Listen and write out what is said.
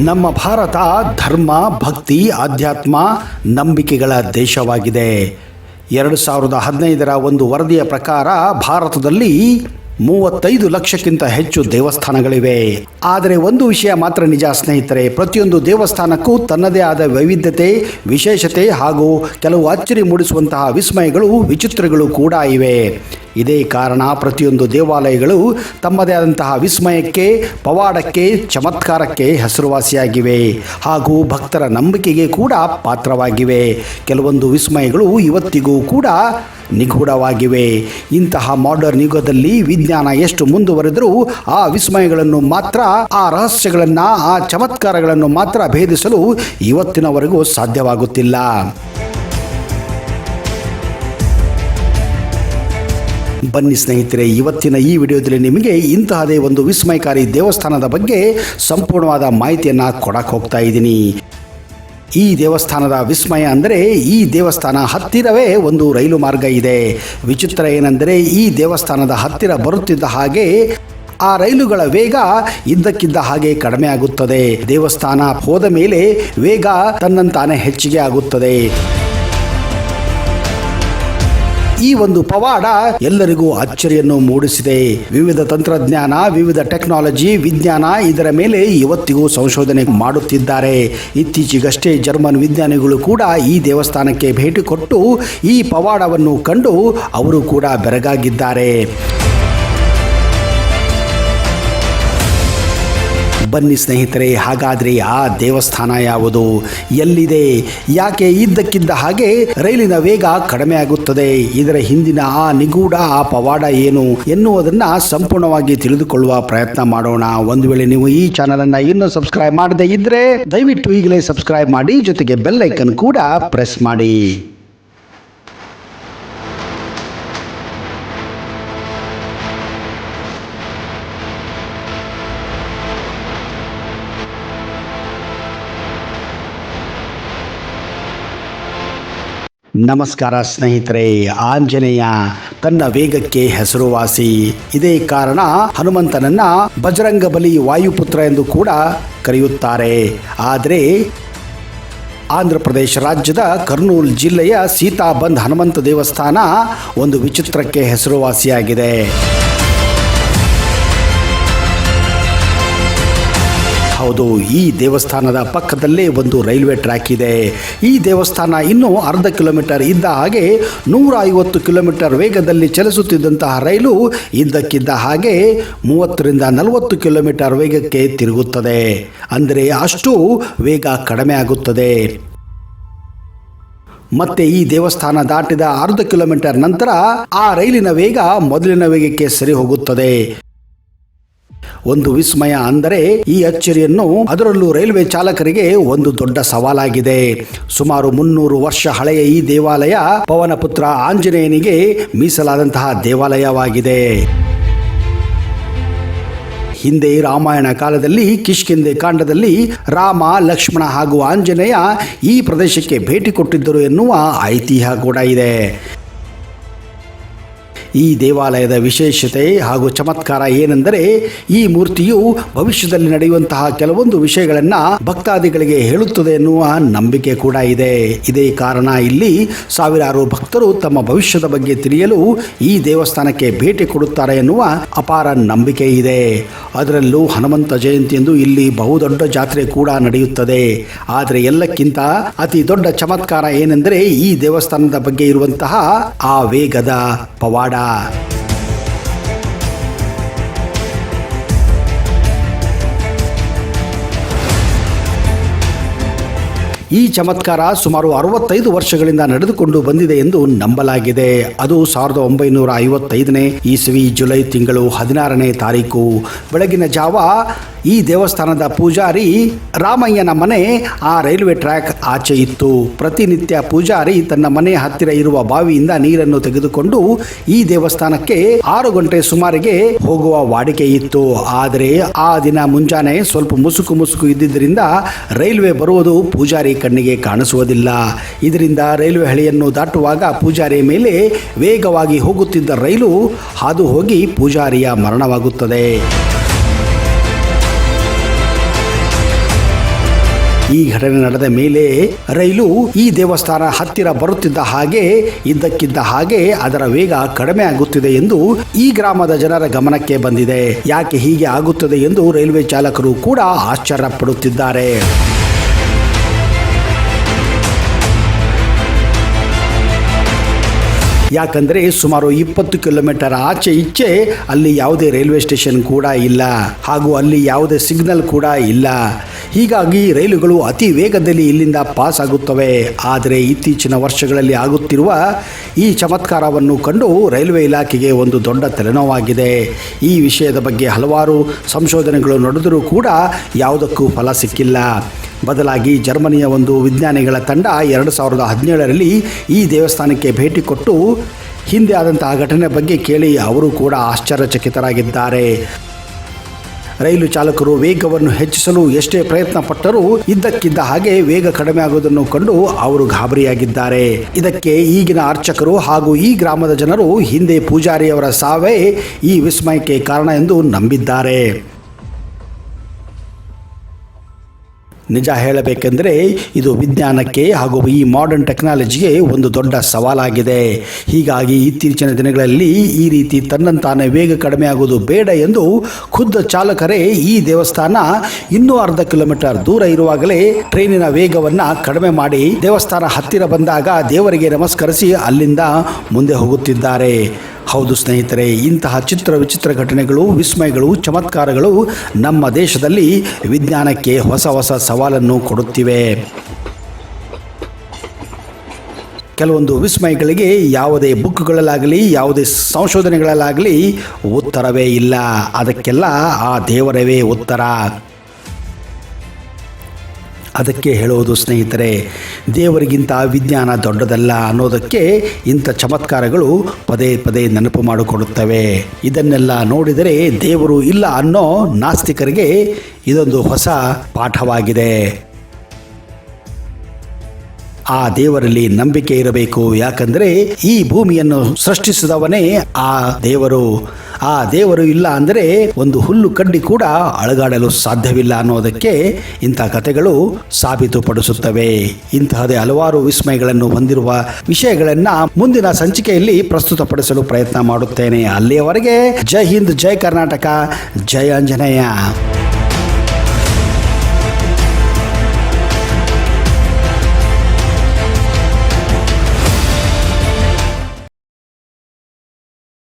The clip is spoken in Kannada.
ನಮ್ಮ ಭಾರತ ಧರ್ಮ, ಭಕ್ತಿ, ಆಧ್ಯಾತ್ಮ, ನಂಬಿಕೆಗಳ ದೇಶವಾಗಿದೆ. 2015ರ ಒಂದು ವರದಿಯ ಪ್ರಕಾರ ಭಾರತದಲ್ಲಿ 35 ಲಕ್ಷಕ್ಕಿಂತ ಹೆಚ್ಚು ದೇವಸ್ಥಾನಗಳಿವೆ. ಆದರೆ ಒಂದು ವಿಷಯ ಮಾತ್ರ ನಿಜ ಸ್ನೇಹಿತರೆ, ಪ್ರತಿಯೊಂದು ದೇವಸ್ಥಾನಕ್ಕೂ ತನ್ನದೇ ಆದ ವೈವಿಧ್ಯತೆ, ವಿಶೇಷತೆ ಹಾಗೂ ಕೆಲವು ಅಚ್ಚರಿ ಮೂಡಿಸುವಂತಹ ವಿಸ್ಮಯಗಳು, ವಿಚಿತ್ರಗಳು ಕೂಡ ಇವೆ. ಇದೇ ಕಾರಣ ಪ್ರತಿಯೊಂದು ದೇವಾಲಯಗಳು ತಮ್ಮದೇ ಆದಂತಹ ವಿಸ್ಮಯಕ್ಕೆ, ಪವಾಡಕ್ಕೆ, ಚಮತ್ಕಾರಕ್ಕೆ ಹೆಸರುವಾಸಿಯಾಗಿವೆ ಹಾಗೂ ಭಕ್ತರ ನಂಬಿಕೆಗೆ ಕೂಡ ಪಾತ್ರವಾಗಿವೆ. ಕೆಲವೊಂದು ವಿಸ್ಮಯಗಳು ಇವತ್ತಿಗೂ ಕೂಡ ನಿಗೂಢವಾಗಿವೆ. ಇಂತಹ ಮಾಡರ್ನ್ ಯುಗದಲ್ಲಿ ವಿಜ್ಞಾನ ಎಷ್ಟು ಮುಂದುವರೆದರೂ ಆ ವಿಸ್ಮಯಗಳನ್ನು ಮಾತ್ರ, ಆ ರಹಸ್ಯಗಳನ್ನು, ಆ ಚಮತ್ಕಾರಗಳನ್ನು ಮಾತ್ರ ಭೇದಿಸಲು ಇವತ್ತಿನವರೆಗೂ ಸಾಧ್ಯವಾಗುತ್ತಿಲ್ಲ. ಬನ್ನಿ ಸ್ನೇಹಿತರೆ, ಇವತ್ತಿನ ಈ ವಿಡಿಯೋದಲ್ಲಿ ನಿಮಗೆ ಇಂತಹದೇ ಒಂದು ವಿಸ್ಮಯಕಾರಿ ದೇವಸ್ಥಾನದ ಬಗ್ಗೆ ಸಂಪೂರ್ಣವಾದ ಮಾಹಿತಿಯನ್ನು ಕೊಡಕ್ಕೆ ಹೋಗ್ತಾ ಇದ್ದೀನಿ. ಈ ದೇವಸ್ಥಾನದ ವಿಸ್ಮಯ ಅಂದರೆ, ಈ ದೇವಸ್ಥಾನ ಹತ್ತಿರವೇ ಒಂದು ರೈಲು ಮಾರ್ಗ ಇದೆ. ವಿಚಿತ್ರ ಏನೆಂದರೆ, ಈ ದೇವಸ್ಥಾನದ ಹತ್ತಿರ ಬರುತ್ತಿದ್ದ ಹಾಗೆ ಆ ರೈಲುಗಳ ವೇಗ ಇದ್ದಕ್ಕಿದ್ದ ಹಾಗೆ ಕಡಿಮೆ ಆಗುತ್ತದೆ. ದೇವಸ್ಥಾನ ಹೋದ ಮೇಲೆ ವೇಗ ತನ್ನಂತಾನೆ ಹೆಚ್ಚಿಗೆ ಆಗುತ್ತದೆ. ಈ ಒಂದು ಪವಾಡ ಎಲ್ಲರಿಗೂ ಅಚ್ಚರಿಯನ್ನು ಮೂಡಿಸಿದೆ. ವಿವಿಧ ತಂತ್ರಜ್ಞಾನ, ವಿವಿಧ ಟೆಕ್ನಾಲಜಿ, ವಿಜ್ಞಾನ ಇದರ ಮೇಲೆ ಇವತ್ತಿಗೂ ಸಂಶೋಧನೆ ಮಾಡುತ್ತಿದ್ದಾರೆ. ಇತ್ತೀಚೆಗಷ್ಟೇ ಜರ್ಮನ್ ವಿಜ್ಞಾನಿಗಳು ಕೂಡ ಈ ದೇವಸ್ಥಾನಕ್ಕೆ ಭೇಟಿ ಕೊಟ್ಟು ಈ ಪವಾಡವನ್ನು ಕಂಡು ಅವರು ಕೂಡ ಬೆರಗಾಗಿದ್ದಾರೆ. ಬನ್ನಿ ಸ್ನೇಹಿತರೆ, ಹಾಗಾದರೆ ಆ ದೇವಸ್ಥಾನ ಯಾವುದು, ಎಲ್ಲಿದೆ, ಯಾಕೆ ಇದ್ದಕ್ಕಿದ್ದ ಹಾಗೆ ರೈಲಿನ ವೇಗ ಕಡಿಮೆ ಆಗುತ್ತದೆ, ಇದರ ಹಿಂದಿನ ಆ ನಿಗೂಢ, ಆ ಪವಾಡ ಏನು ಎನ್ನುವುದನ್ನು ಸಂಪೂರ್ಣವಾಗಿ ತಿಳಿದುಕೊಳ್ಳುವ ಪ್ರಯತ್ನ ಮಾಡೋಣ. ಒಂದು ವೇಳೆ ನೀವು ಈ ಚಾನಲನ್ನು ಇನ್ನೂ ಸಬ್ಸ್ಕ್ರೈಬ್ ಮಾಡದೇ ಇದ್ದರೆ ದಯವಿಟ್ಟು ಈಗಲೇ ಸಬ್ಸ್ಕ್ರೈಬ್ ಮಾಡಿ, ಜೊತೆಗೆ ಬೆಲ್ ಐಕನ್ ಕೂಡ ಪ್ರೆಸ್ ಮಾಡಿ. ನಮಸ್ಕಾರ ಸ್ನೇಹಿತರೆ. ಆಂಜನೇಯ ತನ್ನ ವೇಗಕ್ಕೆ ಹೆಸರುವಾಸಿ. ಇದೇ ಕಾರಣ ಹನುಮಂತನನ್ನ ಬಜರಂಗ ಬಲಿ, ವಾಯುಪುತ್ರ ಎಂದು ಕೂಡ ಕರೆಯುತ್ತಾರೆ. ಆದರೆ ಆಂಧ್ರ ಪ್ರದೇಶ ರಾಜ್ಯದ ಕರ್ನೂಲ್ ಜಿಲ್ಲೆಯ ಸೀತಾಬಂದ್ ಹನುಮಂತ ದೇವಸ್ಥಾನ ಒಂದು ವಿಚಿತ್ರಕ್ಕೆ ಹೆಸರುವಾಸಿಯಾಗಿದೆ. ಹೌದು, ಈ ದೇವಸ್ಥಾನದ ಪಕ್ಕದಲ್ಲೇ ಒಂದು ರೈಲ್ವೆ ಟ್ರ್ಯಾಕ್ ಇದೆ. ಈ ದೇವಸ್ಥಾನ ಇನ್ನೂ ಅರ್ಧ ಕಿಲೋಮೀಟರ್ ಇದ್ದ ಹಾಗೆ 150 ಕಿಲೋಮೀಟರ್ ವೇಗದಲ್ಲಿ ಚಲಿಸುತ್ತಿದ್ದಂತಹ ರೈಲು ಇದ್ದಕ್ಕಿದ್ದ ಹಾಗೆ 30ರಿಂದ 40 ಕಿಲೋಮೀಟರ್ ವೇಗಕ್ಕೆ ತಿರುಗುತ್ತದೆ. ಅಂದರೆ ಅಷ್ಟು ವೇಗ ಕಡಿಮೆ ಆಗುತ್ತದೆ. ಮತ್ತೆ ಈ ದೇವಸ್ಥಾನ ದಾಟಿದ ಅರ್ಧ ಕಿಲೋಮೀಟರ್ ನಂತರ ಆ ರೈಲಿನ ವೇಗ ಮೊದಲಿನ ವೇಗಕ್ಕೆ ಸರಿ ಹೋಗುತ್ತದೆ. ಒಂದು ವಿಸ್ಮಯ ಅಂದರೆ, ಈ ಅಚ್ಚರಿಯನ್ನು ಅದರಲ್ಲೂ ರೈಲ್ವೆ ಚಾಲಕರಿಗೆ ಒಂದು ದೊಡ್ಡ ಸವಾಲಾಗಿದೆ. ಸುಮಾರು 300 ವರ್ಷ ಹಳೆಯ ಈ ದೇವಾಲಯ ಪವನ ಪುತ್ರ ಆಂಜನೇಯನಿಗೆ ಮೀಸಲಾದಂತಹ ದೇವಾಲಯವಾಗಿದೆ. ಹಿಂದೆ ರಾಮಾಯಣ ಕಾಲದಲ್ಲಿ ಕಿಷ್ಕಿಂಧೆ ಕಾಂಡದಲ್ಲಿ ರಾಮ, ಲಕ್ಷ್ಮಣ ಹಾಗೂ ಆಂಜನೇಯ ಈ ಪ್ರದೇಶಕ್ಕೆ ಭೇಟಿ ಕೊಟ್ಟಿದ್ದರು ಎನ್ನುವ ಐತಿಹ್ಯ ಕೂಡ ಇದೆ. ಈ ದೇವಾಲಯದ ವಿಶೇಷತೆ ಹಾಗೂ ಚಮತ್ಕಾರ ಏನೆಂದರೆ, ಈ ಮೂರ್ತಿಯು ಭವಿಷ್ಯದಲ್ಲಿ ನಡೆಯುವಂತಹ ಕೆಲವೊಂದು ವಿಷಯಗಳನ್ನು ಭಕ್ತಾದಿಗಳಿಗೆ ಹೇಳುತ್ತದೆ ಎನ್ನುವ ನಂಬಿಕೆ ಕೂಡ ಇದೆ. ಇದೇ ಕಾರಣ ಇಲ್ಲಿ ಸಾವಿರಾರು ಭಕ್ತರು ತಮ್ಮ ಭವಿಷ್ಯದ ಬಗ್ಗೆ ತಿಳಿಯಲು ಈ ದೇವಸ್ಥಾನಕ್ಕೆ ಭೇಟಿ ಕೊಡುತ್ತಾರೆ ಎನ್ನುವ ಅಪಾರ ನಂಬಿಕೆ ಇದೆ. ಅದರಲ್ಲೂ ಹನುಮಂತ ಜಯಂತಿ ಎಂದು ಇಲ್ಲಿ ಬಹುದೊಡ್ಡ ಜಾತ್ರೆ ಕೂಡ ನಡೆಯುತ್ತದೆ. ಆದರೆ ಎಲ್ಲಕ್ಕಿಂತ ಅತಿ ದೊಡ್ಡ ಚಮತ್ಕಾರ ಏನೆಂದರೆ, ಈ ದೇವಸ್ಥಾನದ ಬಗ್ಗೆ ಇರುವಂತಹ ಆ ವೇಗದ ಪವಾಡ. ಈ ಚಮತ್ಕಾರ ಸುಮಾರು 65 ವರ್ಷಗಳಿಂದ ನಡೆದುಕೊಂಡು ಬಂದಿದೆ ಎಂದು ನಂಬಲಾಗಿದೆ. ಅದು 1955ನೇ ಇಸವಿ ಜುಲೈ ತಿಂಗಳು 16ನೇ ತಾರೀಕು ಬೆಳಗಿನ ಜಾವ ಈ ದೇವಸ್ಥಾನದ ಪೂಜಾರಿ ರಾಮಯ್ಯನ ಮನೆ ಆ ರೈಲ್ವೆ ಟ್ರ್ಯಾಕ್ ಆಚೆ ಇತ್ತು. ಪ್ರತಿನಿತ್ಯ ಪೂಜಾರಿ ತನ್ನ ಮನೆಯ ಹತ್ತಿರ ಇರುವ ಬಾವಿಯಿಂದ ನೀರನ್ನು ತೆಗೆದುಕೊಂಡು ಈ ದೇವಸ್ಥಾನಕ್ಕೆ 6 ಗಂಟೆ ಸುಮಾರಿಗೆ ಹೋಗುವ ವಾಡಿಕೆ ಇತ್ತು. ಆದರೆ ಆ ದಿನ ಮುಂಜಾನೆ ಸ್ವಲ್ಪ ಮುಸುಕು ಇದ್ದಿದ್ದರಿಂದ ರೈಲ್ವೆ ಬರುವುದು ಪೂಜಾರಿ ಕಣ್ಣಿಗೆ ಕಾಣಿಸುವುದಿಲ್ಲ. ಇದರಿಂದ ರೈಲ್ವೆ ಹಳಿಯನ್ನು ದಾಟುವಾಗ ಪೂಜಾರಿಯ ಮೇಲೆ ವೇಗವಾಗಿ ಹೋಗುತ್ತಿದ್ದ ರೈಲು ಹಾದು ಹೋಗಿ ಪೂಜಾರಿಯ ಮರಣವಾಗುತ್ತದೆ. ಈ ಘಟನೆ ನಡೆದ ಮೇಲೆ ರೈಲು ಈ ದೇವಸ್ಥಾನ ಹತ್ತಿರ ಬರುತ್ತಿದ್ದ ಹಾಗೆ ಇದ್ದಕ್ಕಿದ್ದ ಹಾಗೆ ಅದರ ವೇಗ ಕಡಿಮೆ ಆಗುತ್ತಿದೆ ಎಂದು ಈ ಗ್ರಾಮದ ಜನರ ಗಮನಕ್ಕೆ ಬಂದಿದೆ. ಯಾಕೆ ಹೀಗೆ ಆಗುತ್ತದೆ ಎಂದು ರೈಲ್ವೆ ಚಾಲಕರು ಕೂಡ ಆಶ್ಚರ್ಯ ಪಡುತ್ತಿದ್ದಾರೆ. ಯಾಕಂದರೆ ಸುಮಾರು 20 ಕಿಲೋಮೀಟರ್ ಆಚೆ ಈಚೆ ಅಲ್ಲಿ ಯಾವುದೇ ರೈಲ್ವೆ ಸ್ಟೇಷನ್ ಕೂಡ ಇಲ್ಲ, ಹಾಗೂ ಅಲ್ಲಿ ಯಾವುದೇ ಸಿಗ್ನಲ್ ಕೂಡ ಇಲ್ಲ. ಹೀಗಾಗಿ ರೈಲುಗಳು ಅತಿ ವೇಗದಲ್ಲಿ ಇಲ್ಲಿಂದ ಪಾಸ್ ಆಗುತ್ತವೆ. ಆದರೆ ಇತ್ತೀಚಿನ ವರ್ಷಗಳಲ್ಲಿ ಆಗುತ್ತಿರುವ ಈ ಚಮತ್ಕಾರವನ್ನು ಕಂಡು ರೈಲ್ವೆ ಇಲಾಖೆಗೆ ಒಂದು ದೊಡ್ಡ ತಲೆನೋವಾಗಿದೆ. ಈ ವಿಷಯದ ಬಗ್ಗೆ ಹಲವಾರು ಸಂಶೋಧನೆಗಳು ನಡೆದರೂ ಕೂಡ ಯಾವುದಕ್ಕೂ ಫಲ ಸಿಕ್ಕಿಲ್ಲ. ಬದಲಾಗಿ ಜರ್ಮನಿಯ ಒಂದು ವಿಜ್ಞಾನಿಗಳ ತಂಡ 2017ರಲ್ಲಿ ಈ ದೇವಸ್ಥಾನಕ್ಕೆ ಭೇಟಿ ಕೊಟ್ಟು ಹಿಂದೆ ಆದಂತಹ ಘಟನೆ ಬಗ್ಗೆ ಕೇಳಿ ಅವರು ಕೂಡ ಆಶ್ಚರ್ಯಚಕಿತರಾಗಿದ್ದಾರೆ. ರೈಲು ಚಾಲಕರು ವೇಗವನ್ನು ಹೆಚ್ಚಿಸಲು ಎಷ್ಟೇ ಪ್ರಯತ್ನ ಪಟ್ಟರೂ ಇದ್ದಕ್ಕಿದ್ದ ಹಾಗೆ ವೇಗ ಕಡಿಮೆ ಆಗುವುದನ್ನು ಕಂಡು ಅವರು ಗಾಬರಿಯಾಗಿದ್ದಾರೆ. ಇದಕ್ಕೆ ಈಗಿನ ಅರ್ಚಕರು ಹಾಗೂ ಈ ಗ್ರಾಮದ ಜನರು ಹಿಂದೆ ಪೂಜಾರಿಯವರ ಸಾವೇ ಈ ವಿಸ್ಮಯಕ್ಕೆ ಕಾರಣ ಎಂದು ನಂಬಿದ್ದಾರೆ. ನಿಜ ಹೇಳಬೇಕೆಂದರೆ ಇದು ವಿಜ್ಞಾನಕ್ಕೆ ಹಾಗೂ ಈ ಮಾಡರ್ನ್ ಟೆಕ್ನಾಲಜಿಗೆ ಒಂದು ದೊಡ್ಡ ಸವಾಲಾಗಿದೆ. ಹೀಗಾಗಿ ಇತ್ತೀಚಿನ ದಿನಗಳಲ್ಲಿ ಈ ರೀತಿ ತನ್ನಂತಾನೆ ವೇಗ ಕಡಿಮೆ ಆಗುವುದು ಬೇಡ ಎಂದು ಖುದ್ದು ಚಾಲಕರೇ ಈ ದೇವಸ್ಥಾನ ಇನ್ನೂ ಅರ್ಧ ಕಿಲೋಮೀಟರ್ ದೂರ ಇರುವಾಗಲೇ ಟ್ರೈನಿನ ವೇಗವನ್ನು ಕಡಿಮೆ ಮಾಡಿ ದೇವಸ್ಥಾನ ಹತ್ತಿರ ಬಂದಾಗ ದೇವರಿಗೆ ನಮಸ್ಕರಿಸಿ ಅಲ್ಲಿಂದ ಮುಂದೆ ಹೋಗುತ್ತಿದ್ದಾರೆ. ಹೌದು ಸ್ನೇಹಿತರೆ, ಇಂತಹ ವಿಚಿತ್ರ ಘಟನೆಗಳು, ವಿಸ್ಮಯಗಳು, ಚಮತ್ಕಾರಗಳು ನಮ್ಮ ದೇಶದಲ್ಲಿ ವಿಜ್ಞಾನಕ್ಕೆ ಹೊಸ ಸವಾಲನ್ನು ಕೊಡುತ್ತಿವೆ. ಕೆಲವೊಂದು ವಿಸ್ಮಯಗಳಿಗೆ ಯಾವುದೇ ಬುಕ್ಗಳಲ್ಲಾಗಲಿ ಯಾವುದೇ ಸಂಶೋಧನೆಗಳಲ್ಲಾಗಲಿ ಉತ್ತರವೇ ಇಲ್ಲ. ಅದಕ್ಕೆಲ್ಲ ಆ ದೇವರವೇ ಉತ್ತರ. ಅದಕ್ಕೆ ಹೇಳುವುದು ಸ್ನೇಹಿತರೆ, ದೇವರಿಗಿಂತ ವಿಜ್ಞಾನ ದೊಡ್ಡದಲ್ಲ ಅನ್ನೋದಕ್ಕೆ ಇಂಥ ಚಮತ್ಕಾರಗಳು ಪದೇ ನೆನಪು ಮಾಡಿಕೊಡುತ್ತವೆ. ಇದನ್ನೆಲ್ಲ ನೋಡಿದರೆ ದೇವರು ಇಲ್ಲ ಅನ್ನೋ ನಾಸ್ತಿಕರಿಗೆ ಇದೊಂದು ಹೊಸ ಪಾಠವಾಗಿದೆ. ಆ ದೇವರಲ್ಲಿ ನಂಬಿಕೆ ಇರಬೇಕು. ಯಾಕಂದರೆ ಈ ಭೂಮಿಯನ್ನು ಸೃಷ್ಟಿಸಿದವನೇ ಆ ದೇವರು. ಆ ದೇವರು ಇಲ್ಲ ಅಂದರೆ ಒಂದು ಹುಲ್ಲು ಕಡ್ಡಿ ಕೂಡ ಅಳಗಾಡಲು ಸಾಧ್ಯವಿಲ್ಲ ಅನ್ನೋದಕ್ಕೆ ಇಂಥ ಕಥೆಗಳು ಸಾಬೀತುಪಡಿಸುತ್ತವೆ. ಇಂತಹದೇ ಹಲವಾರು ವಿಸ್ಮಯಗಳನ್ನು ಹೊಂದಿರುವ ವಿಷಯಗಳನ್ನು ಮುಂದಿನ ಸಂಚಿಕೆಯಲ್ಲಿ ಪ್ರಸ್ತುತಪಡಿಸಲು ಪ್ರಯತ್ನ ಮಾಡುತ್ತೇನೆ. ಅಲ್ಲಿಯವರೆಗೆ ಜೈ ಹಿಂದ್, ಜೈ ಕರ್ನಾಟಕ, ಜೈ ಆಂಜನೇಯ.